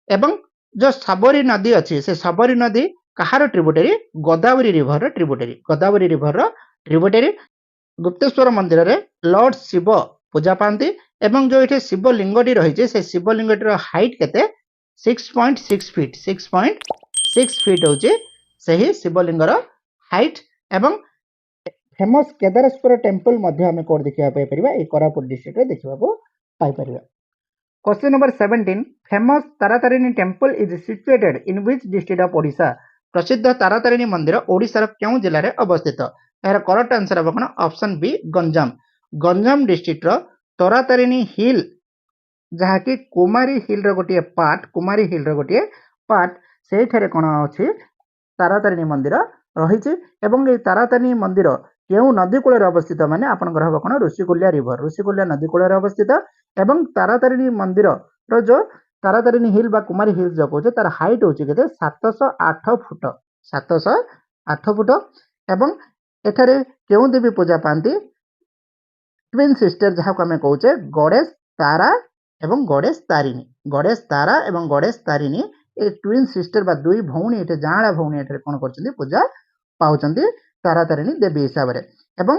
एवं जो सबरी नदी अच्छी से सबरी नदी कहार tributary Godavari river tributary Gupteswar मंदिर रे लॉर्ड शिव पूजा पाती एवं जो ये शिवलिंगटी रही से शिवलिंगटीर हाइट केते 6.6 फीट 6.6 फीट होची सही शिवलिंगर हाइट एवं फेमस केदारेश्वर टेम्पल मध्य आमे कोड देखिबा पाई परिबा ए कोरापुट डिस्ट्रिक्ट रे देखिबाकू पाई परिबा। Question number 17 famous Taratarini temple is situated in which district of Odisha प्रसिद्ध तारातारिणी मंदिर ओडिशार केउं जिल्ला रे अवस्थित यार करेक्ट आंसर हम कोन ऑप्शन बी गंजाम डिस्ट्रिक्ट रो तारातारिणी हिल जहाँकि कुमारी हिल रो गोटे पार्ट सेठारे कोन अछि तारातारिणी मंदिर रही एवं ये तारातारिणी मंदिर केउं नदी कूल अवस्थित माने आपनकर हबो कोन ऋषिकुल्या नदी कूल अवस्थित एवं तारातारिणी मंदिर रो जो तारातारिणी हिल बा कुमारी हिल जो कहूचे तार हाइट होची केते 708 फुट एवं एठारे केउं देवी पूजा पाती ट्विन सिस्टर जहाँ को आमे कहूचे गणेश तारा एवं गणेश तारिणी ए ट्विन सिस्टर बा दुई भौणी एठे जांळा भौणी एठे कोन करछन्ती पूजा पाउछन्ती तारातारिणी देवी हिसाब रे एवं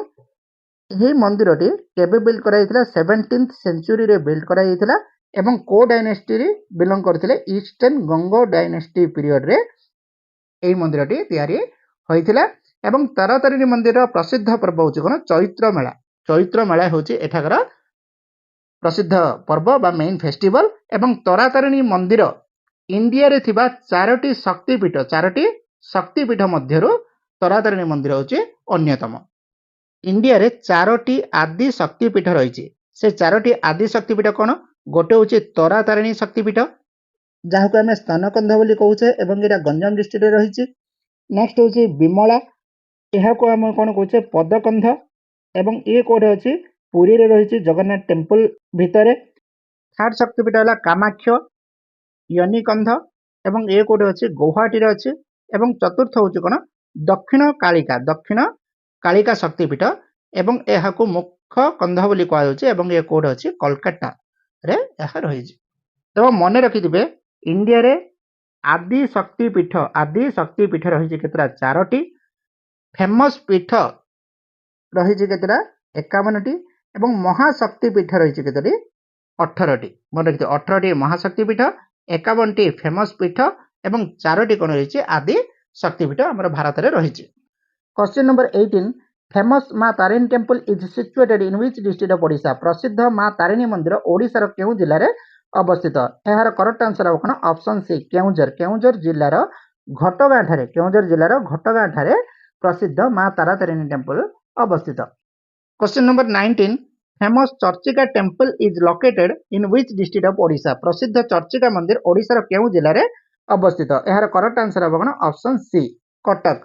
यही मंदिरटी केबे बिल्ड कराइथिला 17th सेंचुरी रे बिल्ड कराइथिला एवं को डायनेस्टी रे बिलोंग करथिले ईस्टर्न गंगो डायनेस्टी पीरियड रे एही मंदिरटी तयारी होइथिला एवं तारातारिणी मंदिर प्रसिद्ध पर्व होची कोन चैत्र मेला होची एठाकर प्रसिद्ध पर्व बा मेन फेस्टिवल एवं तारातारिणी मंदिर इंडिया रे थिबा चारोटी शक्तिपीठ मध्यरु तारातारिणी मंदिर होची अन्यतम। इंडिया रे चारोटी आदि शक्तिपीठ रही से चारोटी आदि शक्तिपीठ कौन गोटे होची तारातारिणी शक्तिपीठ जहाँ को आम स्तनकंध बोली कहूचे एवं एटा गंजाम डिस्ट्रिक्ट रही नेक्स्ट होची विमला यह को आम कौन कहूचे पदकंध एवं ये कोठे अच्छी पुरी रे रही जगन्नाथ टेम्पल भितर थर्ड शक्तिपीठ है कामाख्य यनीकंध एवं ये कोठे अच्छी गुवाहाटी रे अच्छी एवं चतुर्थ होची कौन दक्षिण कालिका शक्तिपीठ एवं यह मुख्य कंध बोली कहुचे एवं ये कोड अच्छी कोलकाता रे यह रही एवं मन रखिथे इंडिया रे आदि शक्तिपीठ रही केतरा चारोटी फेमस पीठ रही केतरा 51टी एवं महाशक्तिपीठ रही केतरी 18टी मन रखिथे 18टी महाशक्तिपीठ 51टी फेमस पीठ एवं चारोटी कौन रही आदि शक्तिपीठ आम भारत में रही। क्वेश्चन नंबर 18 फेमस माँ Tarini temple is situated in which district of Odisha प्रसिद्ध माँ तारिणी मंदिर ओडिशार केउं जिल्ला रे अवस्थित यार करेक्ट आंसर हम कोन ऑप्शन सी केउंझर जिल्लार घटगाँ ठारे प्रसिद्ध माँ तारातारिणी टेम्पल अवस्थित। Question number 19 famous Charchika temple is located in which district of Odisha प्रसिद्ध चर्चिका मंदिर ओडिशार केउं जिल्ला रे अवस्थित यार करेक्ट आंसर हम कोन ऑप्शन सी कटक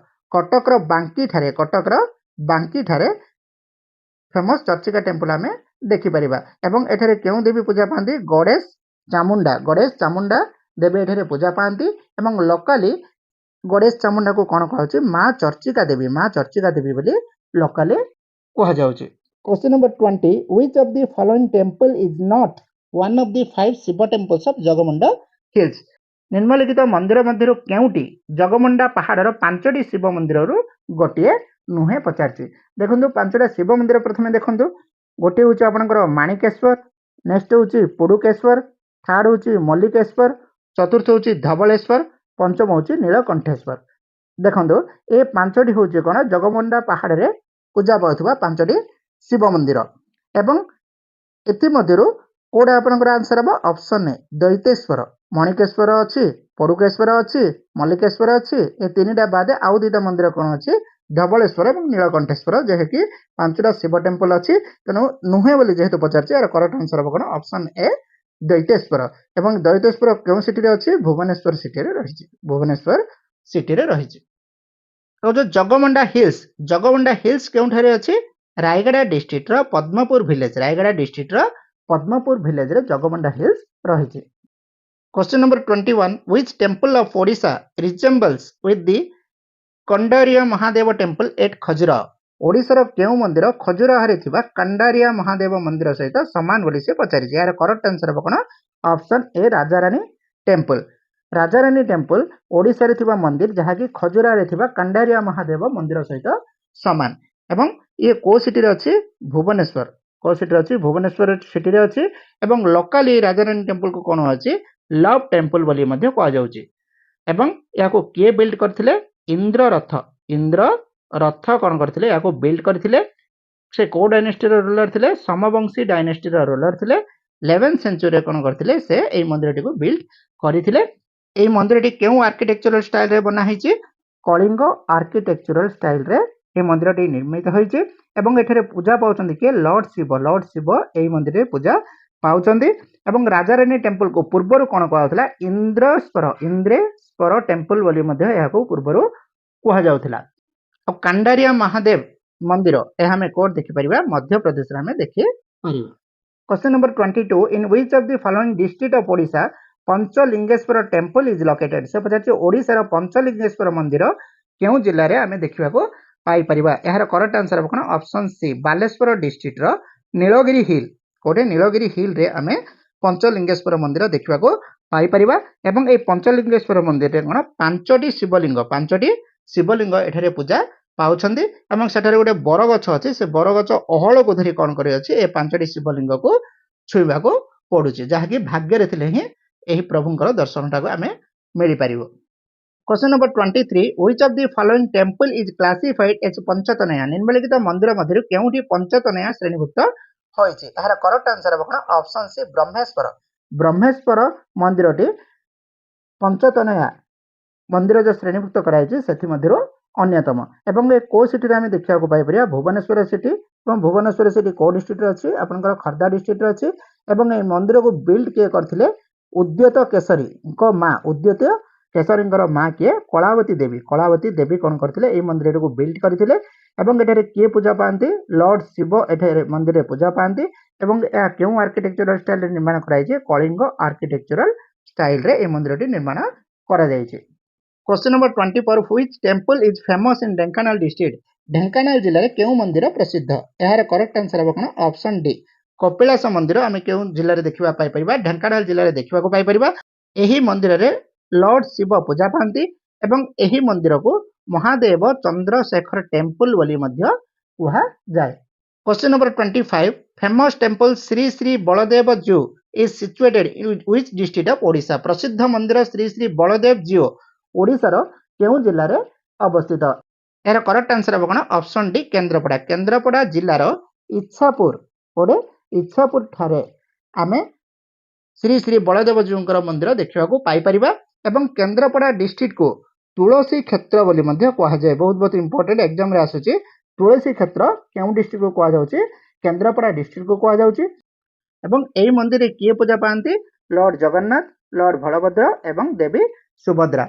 बांकी ठारे फेमस चर्चिका टेम्पल आमे देखि परिबा एवं एठारे केउं देवी पूजा पाती गणेश चामुंडा देवी एठारे पूजा पाती एवं लोकाली गणेश चामुंडा को कौन कहउछि माँ चर्चिका देवी बोली लोकाली कहा जाउछि। Question number 20 which of the following temple is not one of the 5 Shiva temples of Jagamunda hills निम्नलिखित मंदिर मध्य केउटी जगमुंडा पहाड़र 5टी शिव मंदिर गोटे नुहे पचारछि देखंतु 5टा शिव मंदिर प्रथमे देखंतु गोटे होछि आपनकर माणिकेश्वर नेक्स्ट होछि पुडुकेश्वर थर्ड होछि मल्लिकेश्वर चतुर्थ होछि धवलेश्वर पंचम होछि नीलकंठेश्वर देखंतु ए 5टी होछि कोन जगमुंडा पहाड़ रे पूजा पाउथबा 5टी शिव मंदिर एवं एथि मध्यरु कोडा आपनकर आंसर हम ऑप्शन ए दैतेश्वर मणिकेश्वर अच्छी पुडुकेश्वर अच्छी मल्लिकेश्वर अच्छी ए 3टा बाद आउ 2टा मंदिर कौन अच्छी धवलेश्वर और नीलकंठेश्वर जेकि 5टा शिव टेम्पल अच्छी तेणु नुहे बोली जेहेतु पचार यार करेक्ट आंसर हम कौन ऑप्शन ए दैतेश्वर एवं दैतेश्वर क्यों सिटी अच्छी भुवनेश्वर सिटी रे रही तो जो जगमुंडा हिल्स क्यों अच्छी ରାୟଗଡ଼ା ଡିଷ୍ଟ୍ରିକ୍ଟର ପଦ୍ମପୁର ଭିଲେଜ, ରାୟଗଡ଼ା ଡିଷ୍ଟ୍ରିକ୍ଟର ପଦ୍ମପୁର ଭିଲେଜରେ ଜଗମଣ୍ଡା ହିଲ୍ସ ରହିଛି। Question number 21. Which temple of Odisha resembles with the Kandariya Mahadev temple at Khajuraho? ओडिशार केउ मंदिर खजुराहो थिबा कंडारिया महादेव मंदिर सहित समान बोली से पचारि। यार करेक्ट आंसर हम कोन? Option A Rajarani temple. Rajarani temple Odisha रे थिबा मंदिर जहा कि खजुराहो रे थिबा कंडारिया महादेव मंदिर सहित समान। एवं ये को सिटी रे अछि? भुवनेश्वर। को सिटी रे अछि? भुवनेश्वर सिटी रे अछि। एवं लोकली राजारानी टेम्पल को कोन अछि? लव टेम्पल बोली मध्ये कहआ जाउछि। एवं याको के बिल्ड करथिले? इंद्ररथ। इंद्ररथ कौन करथिले? याको बिल्ड करथिले। से को डायनेस्टी रो रूलर थिले? समवंशी डायनेस्टी रो रूलर थिले। 11th सेंचुरी रे कौन करथिले? से एई मंदिरटी को बिल्ड करिथिले। एई मंदिरटी केउ आर्किटेक्चरल स्टाइल रे बना हिची? कलिंग आर्किटेक्चरल स्टाइल रे एई मंदिरटी निर्मित होइची। एवं एठरे पूजा पाउचंदी के लॉर्ड शिव। लॉर्ड शिव एई मंदिर रे पूजा पाउचंदी। एवं राजारानी टेम्पल को पूर्वरु कोन कहउथला? इंद्रेश्वर टेम्पल बोली मध्ये याको पूर्वरु कहआ जाउथला। अब कंडारिया महादेव मंदिर ए हमें कोड देखि परिबा? मध्य प्रदेश रे हमें देखि परिबा। Question number 22. In which of the following district of Odisha Panchalingeswar temple is located? से पछाची ओडिशा रो पंचलिंगेश्वर मंदिर केउ जिल्ला रे हमें देखिबाको पाई परिबा? एहार करेक्ट आंसर हम कोन? ऑप्शन सी बालेश्वर डिस्ट्रिक्ट रो नीलगिरी हिल। कोडे नीलगिरी हिल रे हमें पंचलिंगेश्वर मंदिर देखिबाको पाई परिबा। एवं ए पंचलिंगेश्वर मंदिर रे कोन? पांचटी शिवलिंग एठारे पूजा पाउछंदी। एवं सेठारे गोटे बरगछ अछि। से बरगछ अहळ को धरि कोन करि अछि? ए पांचटी शिवलिंग को छुइबाको पडुछि, जहा कि भाग्य रे थिले ही एही प्रभुंकर दर्शनटा को हमें मिलि परिबो। Question number 23. Which of the following temple is classified as Panchayatana? निम्नलिखित मंदिर मध्यरु केउठी पंचतनया श्रेणीभुक्त होइछि? एहार करेक्ट आंसर हम कोन? Option C Brahmeswar. ब्रह्मेश्वर मंदिरटी पंचतनया मंदिर जो श्रेणीभुक्त कराइछि सेथि मध्यरु अन्यतम। एवं ए को सिटी रे हमें देखिया को पाई परिया? भुवनेश्वर सिटी। एवं भुवनेश्वर सिटी को डिस्ट्रिक्ट रे अछि? आपनकर खर्दा डिस्ट्रिक्ट रे अछि। एवं ए मंदिर को बिल्ड के करथिले? उद्यत केसरी को मां। उद्यत केसरींकर मां के कलावती देवी। कलावती देवी कोन करथिले? ए मंदिर को बिल्ड करथिले। एवं एठारे के पूजा पांती? लॉर्ड शिव एठारे मंदिर रे पूजा पांती। एवं ए केउ आर्किटेक्चरल स्टाइल रे निर्माण कराइछि? कलिंग आर्किटेक्चरल स्टाइल रे ए मंदिरटी निर्माण करा जाइछि। Question number 24. Which temple is famous in Dhenkanal district? Dhenkanal जिल्ला रे केउ मंदिर प्रसिद्ध? एहार करेक्ट आंसर हम कोन? ऑप्शन डी कपिलास मंदिर आमे केउ जिल्ला रे देखिबा पाई परिबा? ढेंकानाल जिल्ला रे देखिबा को पाई परिबा। एही मंदिर रे लॉर्ड शिव पूजा पांती। एवं एही मंदिर को महादेव चंद्रशेखर टेम्पल बोली मध्ये कहआ जाय। Question number 25. Famous temple Shri Shri Baladev Jiu is situated in which district of Odisha? प्रसिद्ध मंदिर श्री श्री बलदेव जीउ ओडिशार केउ जिल्ला रे अवस्थित? एहार करेक्ट आंसर हम कोन? Option D Kendrapara. केंद्रापड़ा जिल्लार इच्छापुर ओडे इच्छापुर ठारे आमे श्री श्री बलदेव जीउंकर मंदिर देखिबा को पाई परिबा। एवं केंद्रापड़ा डिस्ट्रिक्ट को तुलसी क्षेत्र बोली मध्ये कहआ जाय। बहुत इंपोर्टेंट एग्जाम रे आसुची। तुलसी क्षेत्र केउ डिस्ट्रिक्ट को कहआ जाउची? केंद्रापड़ा डिस्ट्रिक्ट को कहआ जाउची। एवं एई मंदिर रे किए पूजा पांती? लॉर्ड जगन्नाथ, लॉर्ड बलभद्र एवं देवी सुभद्रा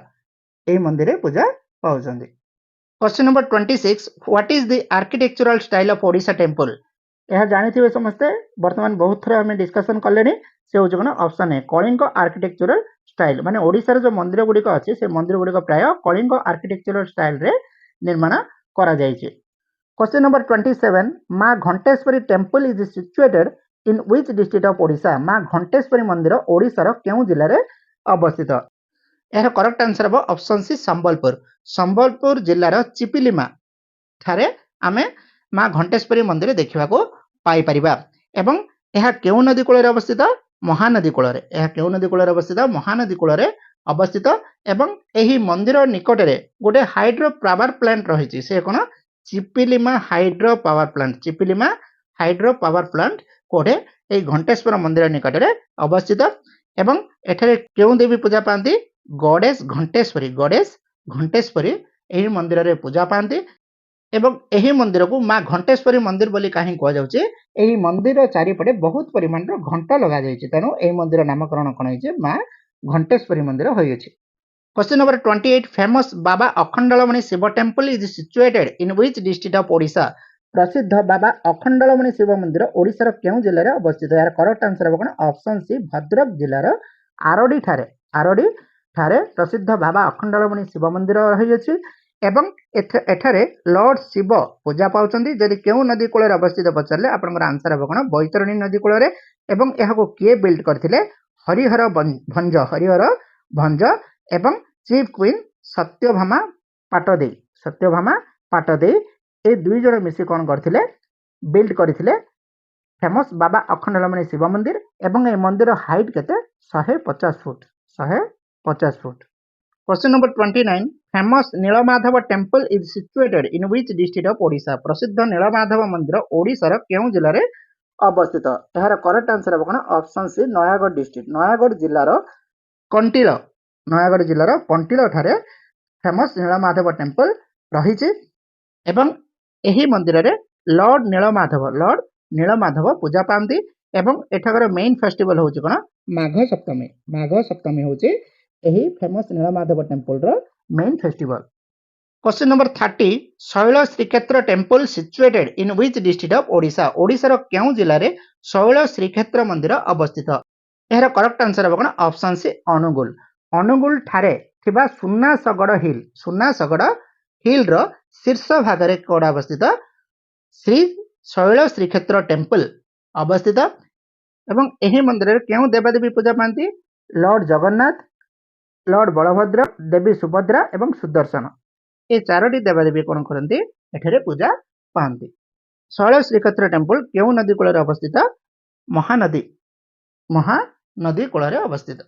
एई मंदिर रे पूजा पाउचंदी। Question number 26. What is the architectural style of Odisha temple? यह जानिथिबे समस्ते। वर्तमान बहुत थोड़ा हमें डिस्कशन करलेनी। से होछ कोन? Option A Kalinga architectural style. माने ओडिसा रे जो मंदिर गुडी अछि से मंदिर गुडी प्राय कलिंग आर्किटेक्चरल स्टाइल रे निर्माण करा जायछि। Question number 27. Maa Ghanteswari temple is situated in which district of Odisha? Maa Ghanteswari मंदिर ओडिसा रो केउ जिल्ला रे अवस्थित? एहार करेक्ट आंसर हम ऑप्शन सी संबलपुर। संबलपुर जिल्लार चिपिलिमा ठारे आमे मां घंटेश्वरी मंदिर देखिबा को पाई परिबा। एवं एहा केउ नदी कूल रे अवस्थित? महानदी कूल रे। एहा केउ नदी कूल रे अवस्थित? महानदी कूल रे अवस्थित। एवं एही मंदिर निकट रे गोटे हाइड्रो पावर प्लांट रहिछि। से कोन? Chiplima hydro power plant. Chiplima hydro power plant कोठे? एही घंटेश्वर मंदिर निकट रे अवस्थित। एवं एठारे केउ देवी पूजा पांती? गणेश घंटेश्वरी। गणेश घंटेश्वरी एही मंदिर रे पूजा पांती। एवं एही मंदिर को मां घंटेश्वरी मंदिर बोली काहे कहआ जाउची? एही मंदिर चारिपटे बहुत परिमाण रो घंटा लगा जायछि। तेनु एही मंदिर नामकरण कोन होइछि? मां घंटेश्वरी मंदिर होइछि। Question number 28. Famous Baba Akhandalamani Shiva temple is situated in which district of Odisha? प्रसिद्ध बाबा अखंडलमणि शिव मंदिर ओडिशार केउं जिल्लाରେ अवस्थित यार करेक्ट आंसर ହେବ କ'ଣ ऑप्शन सी भद्रक जिल्लाର आरडी ठारे प्रसिद्ध बाबा अखंडलमणि शिव मंदिर रहिअछि एवं एठारे लॉर्ड शिव पूजा पाउछन्ती जदि केउं नदी कूଳରେ अवस्थित पचारले आपनकर आंसर ହେବ କ'ଣ बैतरणी नदी कूଳରେ एवं एहाको किए बिल्ड करथिले हरिहर भंज एवं चीफ क्वीन सत्यभामा पाटदेई ए दुई जण मिसी कौन करथिले बिल्ड करथिले फेमस बाबा अखंडलमणि शिव मंदिर एवं ए मंदिर हाइट केते 150 foot question number 29 famous Nilamadhab temple is situated in which district of Odisha प्रसिद्ध नीलमाधव मंदिर ओडिशार केउं जिल्ला रे अवस्थित एहार करेक्ट आंसर ହେବ କ'ଣ option C Nayagarh district Nayagarh जिल्लार कंटिल ठारे फेमस नीलमाधव टेम्पल रहिछि एवं एही मंदिर रे लॉर्ड नीलमाधव पूजा पाती एवं एठाकर मेन फेस्टिवल होची कोन माघ सप्तमी होची एही फेमस नीलमाधव टेम्पल रो main festival question number 30 Shaila Shrikshetra temple situated in which district of Odisha ओडिशार केउं जिल्ला रे शैल श्रीक्षेत्र मंदिर अवस्थित एहार करेक्ट आंसर ହେବ कोन ऑप्शन सी अनुगुल ठारे थिबा सुन्नासगड़ हिल रो शीर्ष भाग रे कोड अवस्थित श्री शैल श्रीक्षेत्र टेम्पल अवस्थित एवं एही मंदिर रे केउं देवदेवी पूजा पाती लॉर्ड जगन्नाथ लॉर्ड बलभद्र देवी सुभद्रा एवं सुदर्शन ए चारोटी देवदेवी कौन करती एठारे पूजा पाती शैल श्रीक्षेत्र टेम्पल केउं नदी कूल अवस्थित महानदी कूल अवस्थित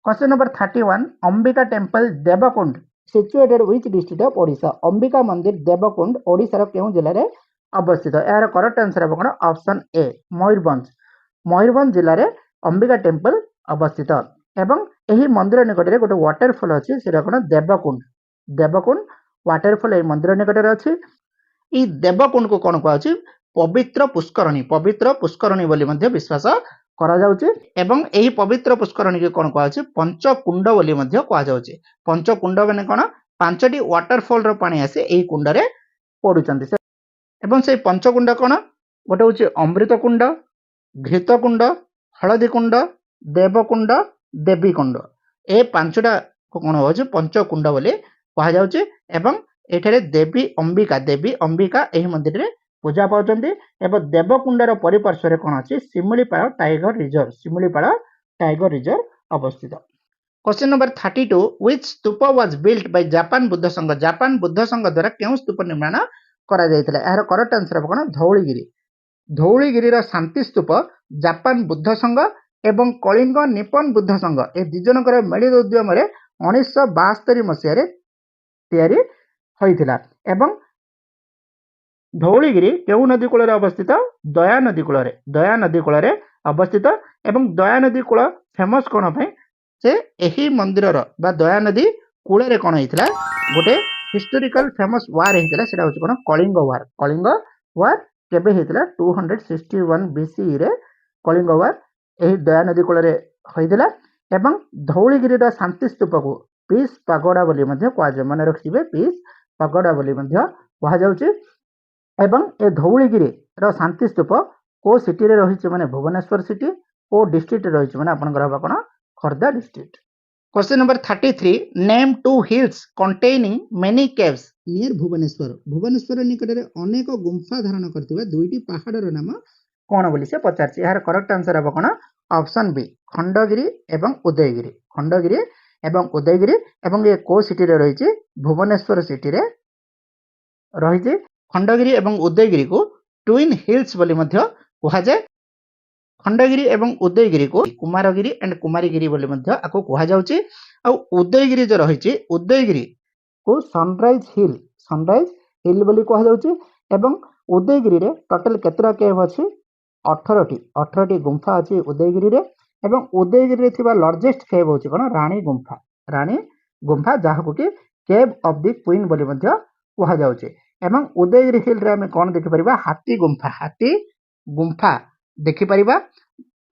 question number 31 Ambika temple Devkund situated which district of Odisha Ambika मंदिर देवकुंड ओडिशार केउं जिल्ला रे अवस्थित यार करेक्ट आंसर ହେବ କ'ଣ ऑप्शन ए मयूरभंज जिल्ला रे अंबिका टेम्पल अवस्थित एवं एही मंदिर निकट रे गोटे वाटरफॉल अछि सेरा कोन देवकुंड वाटरफॉल ए मंदिर निकट रे अछि ई देवकुंड को कोन कहछि पवित्र पुष्करणी बोली मध्ये विश्वास करा जाउछि एवं एही पवित्र पुष्करणी के कोन कहछि पंचकुंड बोली मध्ये कहा जाउछि पंचकुंड माने कोन पांचटी वाटरफॉल रो पानी आसे एही कुंड रे पडुचंती एवं से पंचकुंड कोन गोटे होछि अमृतकुंड घृतकुंड हळदीकुंड देवकुंड देवीकुंड ए पांचटा कोन होछि पंचकुंड बोली कहा जाउछि एवं एठारे देवी अंबिका एही मंदिर रे पूजा पाउचंती एवं देवकुंडर परिपार्श्व रे कोन अछि शिमिलीपाल टाइगर रिजर्व अवस्थित question number 32 which stupa was built by Japan Buddha संघ द्वारा केउं स्तूप निर्माण करा जायतिला यार करेक्ट आंसर ହେବ कोन धौलीगिरी रो शांति स्तूप जापान बुद्ध संघ एवं कलिंग निपन बुद्ध संघ ए दिजनकर मिलित उद्यम रे 1972 मसिया रे तयारी होइतिला एवं धौलीगिरी केउं नदी कूल अवस्थित दया नदी कूल अवस्थित एवं दया नदी कूल फेमस कोन पय से एही मंदिर बा दया नदी कूल रे कोन हेतिला गोटे हिस्टोरिकल फेमस वार हेतिला सेटा होछि कोन कलिंग वार केबे हेतिला 261 बीसी रे कलिंग वार एही दया नदी कूल रे होइतिला एवं धौलीगिरी रो शांति स्तूप को पीस पागोडा बोली मध्ये कहा जाय माने रखिबे पीस पागोडा बोली मध्ये कहा जाउछि एवं ए धौलीगिरी रो शांति स्तूप को सिटी रे रहिछि माने भुवनेश्वर सिटी को डिस्ट्रिक्ट रे रहिछि माने आपनकर हबा कोन Khurda district question number 33 name two hills containing many caves near Bhubaneswar निकट रे अनेक गुंफा धारण करथिबा दुईटी पहाड़ रो नाम कोन बोली से पचारछि यार करेक्ट आंसर हबा कोन ऑप्शन बी खंडगिरी एवं उदयगिरी एवं ये को सिटी रे रहिछि भुवनेश्वर सिटी रे रहिछि खंडगिरी एवं उदयगिरी को ट्विन हिल्स बोली मध्ये कहा जाय खंडगिरी एवं उदयगिरी को कुमारगिरी एंड कुमारीगिरी बोली मध्ये आको कहा जाउछि आ उदयगिरी जो रहिछि उदयगिरी को सनराइज हिल बोली कहा जाउछि एवं उदयगिरी रे टोटल केतरा केव अछि 18टी गुंफा अछि उदयगिरी रे एवं उदयगिरी रे थिबा लार्जेस्ट केव होछि कोन रानी गुंफा जाहाको कि केव ऑफ द क्वीन बोली मध्ये कहा जाउछि एवं उदयगिरी हिल रे हमें कौन देखि परिबा हाथी गुंफा देखि परिबा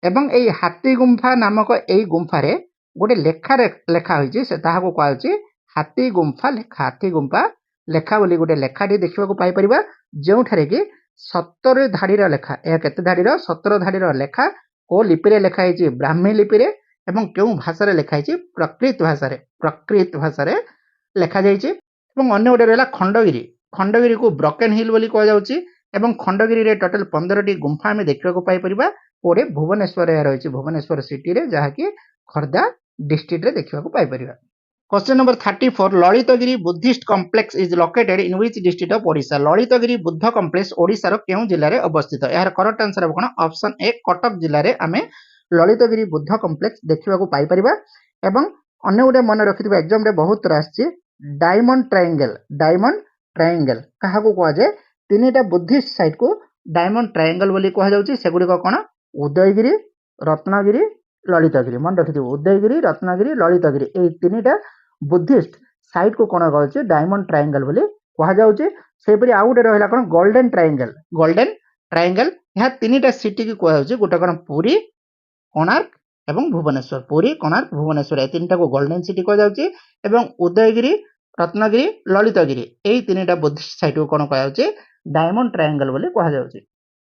एवं एई हाथी गुंफा नामक एई गुंफा रे गोटे लेखा होइछि से ताहाको कहछि हाथी गुंफा लेखा बोली गोटे लेखाटी देखिबा को पाई परिबा जेउ ठारे कि 17 ଧାଡ଼ିର ଲେଖା। ଏହା କେତେ ଧାଡ଼ିର? 17 ଧାଡ଼ିର ଲେଖା। କୋଉ ଲିପିରେ ଲେଖା ହେଇଛି? ବ୍ରାହ୍ମୀ ଲିପିରେ। ଏବଂ କେଉଁ ଭାଷାରେ ଲେଖା ହେଇଛି? ପ୍ରାକୃତ ଭାଷାରେ ଲେଖାଯାଇଛି। ଏବଂ ଅନ୍ୟ ଗୋଟେ ରହିଲା ଖଣ୍ଡଗିରି। ଖଣ୍ଡଗିରିକୁ ବ୍ରୋକେନ୍ ହିଲ୍ ବୋଲି କୁହାଯାଉଛି। ଏବଂ ଖଣ୍ଡଗିରିରେ ଟୋଟାଲ 15ଟି ଗୁମ୍ଫା ଆମେ ଦେଖିବାକୁ ପାଇପାରିବା। କୋଉଠି? ଭୁବନେଶ୍ୱର ଏହା ରହିଛି, ଭୁବନେଶ୍ୱର ସିଟିରେ, ଯାହାକି ଖୋର୍ଦ୍ଧା ଡିଷ୍ଟ୍ରିକ୍ଟରେ ଦେଖିବାକୁ ପାଇପାରିବା। Question number 34. Lalitgiri Buddhist complex is located in which district of Odisha? Lalitgiri Buddha complex ଓଡ଼ିଶାର କେଉଁ ଜିଲ୍ଲାରେ ଅବସ୍ଥିତ? ଏହାର କରେକ୍ଟ ଆନ୍ସର ହେବ କ'ଣ? ଅପସନ ଏ କଟକ ଜିଲ୍ଲାରେ ଆମେ ଲଳିତଗିରି ବୁଦ୍ଧ କମ୍ପ୍ଲେକ୍ସ ଦେଖିବାକୁ ପାଇପାରିବା। ଏବଂ ଅନ୍ୟ ଗୋଟେ ମନେ ରଖିଥିବା, ଏକ୍ସାମରେ ବହୁତ ଥର ଆସିଛି, ଡାଇମଣ୍ଡ ଟ୍ରାଏଙ୍ଗେଲ କାହାକୁ କୁହାଯାଏ? ତିନିଟା ବୁଦ୍ଧିଷ୍ଟ ସାଇଟକୁ ଡାଇମଣ୍ଡ ଟ୍ରାଏଙ୍ଗେଲ ବୋଲି କୁହାଯାଉଛି। ସେଗୁଡ଼ିକ କ'ଣ? ଉଦୟଗିରି, ରତ୍ନଗିରି, ଲଳିତଗିରି। ମନେ ରଖିଥିବ, ଉଦୟଗିରି, ରତ୍ନଗିରି, ଲଳିତଗିରି, ଏଇ ତିନିଟା ବୁଦ୍ଧିଷ୍ଟ ସାଇଟକୁ କ'ଣ କୁହାଯାଉଛି? ଡାଇମଣ୍ଡ ଟ୍ରାଏଙ୍ଗେଲ ବୋଲି କୁହାଯାଉଛି। ସେହିପରି ଆଉ ଗୋଟେ ରହିଲା କ'ଣ? Golden triangle. ଏହା ତିନିଟା ସିଟିକୁ କୁହାଯାଉଛି। ଗୋଟେ କ'ଣ? ପୁରୀ, କୋଣାର୍କ ଏବଂ ଭୁବନେଶ୍ୱର। ପୁରୀ, କୋଣାର୍କ, ଭୁବନେଶ୍ୱର, ଏ ତିନିଟାକୁ ଗୋଲ୍ଡେନ ସିଟି କୁହାଯାଉଛି। ଏବଂ ଉଦୟଗିରି, ରତ୍ନଗିରି, ଲଳିତଗିରି, ଏଇ ତିନିଟା ବୁଦ୍ଧିଷ୍ଟ ସାଇଟକୁ କ'ଣ କୁହାଯାଉଛି? ଡାଇମଣ୍ଡ ଟ୍ରାଏଙ୍ଗେଲ ବୋଲି କୁହାଯାଉଛି।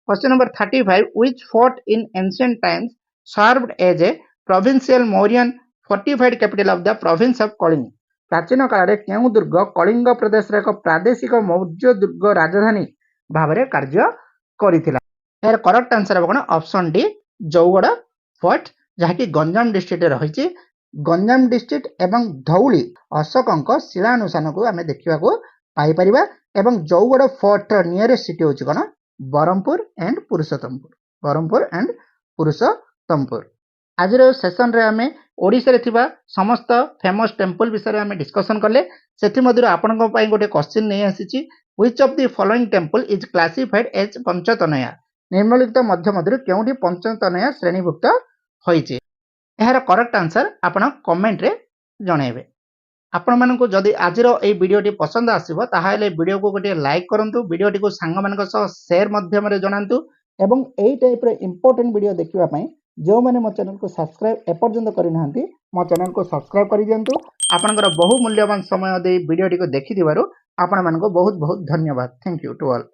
Question number 35. Which fort in ancient times served as a provincial Mauryan fortified capital of the province of Kalinga? ପ୍ରାଚୀନ କାଳରେ କେଉଁ ଦୁର୍ଗ କଳିଙ୍ଗ ପ୍ରଦେଶର ଏକ ପ୍ରାଦେଶିକ ମୌର୍ଯ୍ୟ ଦୁର୍ଗ ରାଜଧାନୀ ଭାବରେ କାର୍ଯ୍ୟ କରିଥିଲା? ଏହାର କରେକ୍ଟ ଆନ୍ସର ହେବ କ'ଣ? ଅପସନ ଡି ଜଉଗଡ଼ ଫୋର୍ଟ, ଯାହାକି ଗଞ୍ଜାମ ଡିଷ୍ଟ୍ରିକ୍ଟରେ ରହିଛି। ଗଞ୍ଜାମ ଡିଷ୍ଟ୍ରିକ୍ଟ ଏବଂ ଧଉଳି ଅଶୋକଙ୍କ ଶିଳାନୁଷ୍ଠାନକୁ ଆମେ ଦେଖିବାକୁ ପାଇପାରିବା। ଏବଂ ଜଉଗଡ଼ ଫୋର୍ଟର ନିୟରେଷ୍ଟ ସିଟି ହେଉଛି କ'ଣ? ବ୍ରହ୍ମପୁର ଏଣ୍ଡ ପୁରୁଷୋତ୍ତମପୁର। ଆଜିର ସେସନରେ ଆମେ ଓଡ଼ିଶାରେ ଥିବା ସମସ୍ତ ଫେମସ୍ ଟେମ୍ପଲ ବିଷୟରେ ଆମେ ଡିସ୍କସନ୍ କଲେ। ସେଥିମଧ୍ୟରୁ ଆପଣଙ୍କ ପାଇଁ ଗୋଟେ କ୍ୱେଶ୍ଚିନ୍ ନେଇ ଆସିଛି। Which of the following temple is classified as Panchatanaya? ନିମ୍ନଲିଖିତ ମଧ୍ୟରୁ କେଉଁଠି ପଞ୍ଚତନୟା ଶ୍ରେଣୀଭୁକ୍ତ ହୋଇଛି? ଏହାର କରେକ୍ଟ ଆନ୍ସର ଆପଣ କମେଣ୍ଟରେ ଜଣାଇବେ। ଆପଣମାନଙ୍କୁ ଯଦି ଆଜିର ଏହି ଭିଡ଼ିଓଟି ପସନ୍ଦ ଆସିବ ତାହେଲେ ଭିଡ଼ିଓକୁ ଗୋଟିଏ ଲାଇକ୍ କରନ୍ତୁ, ଭିଡ଼ିଓଟିକୁ ସାଙ୍ଗମାନଙ୍କ ସହ ସେୟାର ମାଧ୍ୟମରେ ଜଣାନ୍ତୁ। ଏବଂ ଏହି ଟାଇପ୍ର ଇମ୍ପୋର୍ଟାଣ୍ଟ ଭିଡ଼ିଓ ଦେଖିବା ପାଇଁ ଯେଉଁମାନେ ମୋ ଚ୍ୟାନେଲକୁ ସବସ୍କ୍ରାଇବ୍ ଏପର୍ଯ୍ୟନ୍ତ କରିନାହାନ୍ତି, ମୋ ଚ୍ୟାନେଲକୁ ସବସ୍କ୍ରାଇବ୍ କରିଦିଅନ୍ତୁ। ଆପଣଙ୍କର ବହୁ ମୂଲ୍ୟବାନ ସମୟ ଦେଇ ଭିଡ଼ିଓଟିକୁ ଦେଖିଥିବାରୁ ଆପଣମାନଙ୍କୁ ବହୁତ ବହୁତ ଧନ୍ୟବାଦ। Thank you to all.